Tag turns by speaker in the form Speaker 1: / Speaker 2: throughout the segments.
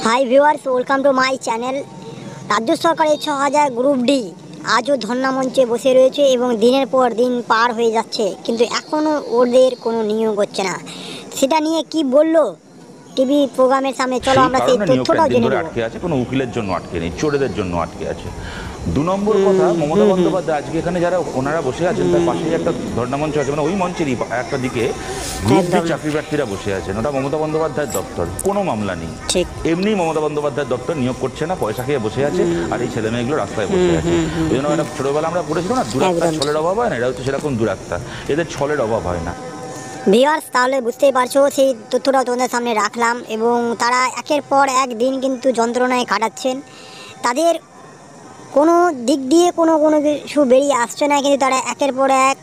Speaker 1: Hi viewers, welcome to my channel. রাজ্য সরকারের ৬০০০ group D আজও ধর্ণা মঞ্চে বসে রয়েছে এবং দিনের পর দিন পার হয়ে যাচ্ছে, কিন্তু এখনও ওদের কোনো নিয়োগ হচ্ছে না। সেটা নিয়ে কি বললো টিভি প্রোগ্রামের সামনে, চলো আমরা সেই তথ্যটাও জেনে নেব।
Speaker 2: আটকে আছে, কোনো উকিলের জন্য আটকে নেই, চোরেদের জন্য আটকে আছে। ২ নম্বর কথা, মমতা বন্দ্যোপাধ্যায় আজকে এখানে যারা ওনারা বসে আছেন তার পাশেই একটা ধর্ণা মঞ্চ আছে, মানে ওই মঞ্চেরই একটা দিকে গ্রুপ ডি চাকরি প্রার্থীরা বসে আছেন। ওটা মমতা বন্দ্যোপাধ্যায়ের দপ্তর, কোনো মামলা নেই। এমনি মমতা বন্দ্যোপাধ্যায়ের দপ্তর নিয়োগ করছে না, পয়সা খেয়ে বসে আছে, আর এই ছেলে মেয়েগুলো রাস্তায় বসে আছে। ওই জন্য একটা ছোটবেলা আমরা পড়েছিলাম না, দুরাত্মার ছলের অভাব হয় না, এটা হচ্ছে সেরকম দুরাত্মা, এদের ছলের অভাব হয় না।
Speaker 1: ভিউয়ার্স, তাহলে বুঝতেই পারছো, সেই তথ্যটাও তোমাদের সামনে রাখলাম। এবং তারা একের পর এক দিন কিন্তু যন্ত্রণায় কাটাচ্ছেন। তাদের কোনো দিক দিয়ে কোনো কিছু বেরিয়ে আসছে না, কিন্তু তারা একের পর এক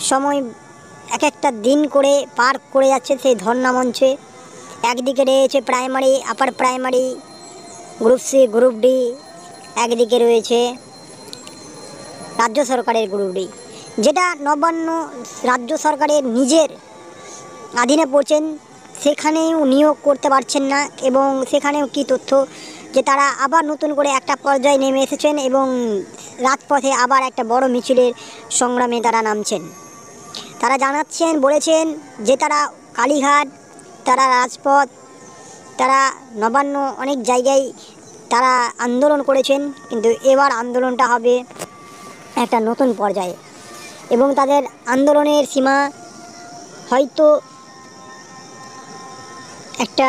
Speaker 1: সময় এক একটা দিন করে পার করে যাচ্ছে সেই ধর্ণা মঞ্চে। একদিকে রয়েছে primary, upper primary, group C, group D, একদিকে রয়েছে রাজ্য সরকারের গ্রুপ ডি, যেটা নবান্ন রাজ্য সরকারের নিজের অধীনে পড়ছেন, সেখানেও নিয়োগ করতে পারছেন না। এবং সেখানেও কি তথ্য যে তারা আবার নতুন করে একটা পর্যায়ে নেমে এসেছেন এবং রাজপথে আবার একটা বড় মিছিলের সংগ্রামে তারা নামছেন। তারা জানাচ্ছেন, বলেছেন যে তারা কালীঘাট, তারা রাজপথ, তারা নবান্ন, অনেক জায়গায় তারা আন্দোলন করেছেন, কিন্তু এবার আন্দোলনটা হবে একটা নতুন পর্যায়ে। এবং তাদের আন্দোলনের সীমা হয়তো একটা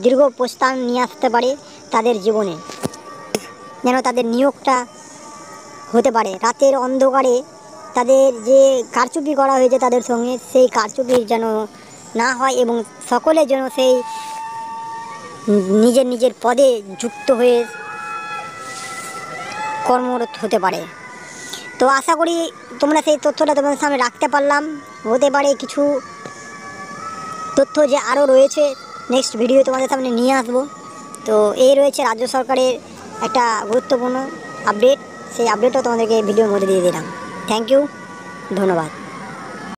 Speaker 1: দীর্ঘ প্রস্থান নিয়ে আসতে পারে তাদের জীবনে, যেন তাদের নিয়োগটা হতে পারে। রাতের অন্ধকারে তাদের যে কারচুপি করা হয়েছে তাদের সঙ্গে, সেই কারচুপি যেন না হয় এবং সকলে যেন সেই নিজের নিজের পদে যুক্ত হয়ে কর্মরত হতে পারে। তো আশা করি তোমরা সেই তথ্যটা তোমাদের সামনে রাখতে পারলাম। হতে পারে কিছু তথ্য যে আরও রয়েছে, নেক্সট ভিডিও তোমাদের সামনে নিয়ে আসবো। তো এই রয়েছে রাজ্য সরকারের একটা গুরুত্বপূর্ণ আপডেট, সেই আপডেটও তোমাদেরকে ভিডিওর মধ্যে দিয়ে দিলাম। থ্যাংক ইউ, ধন্যবাদ।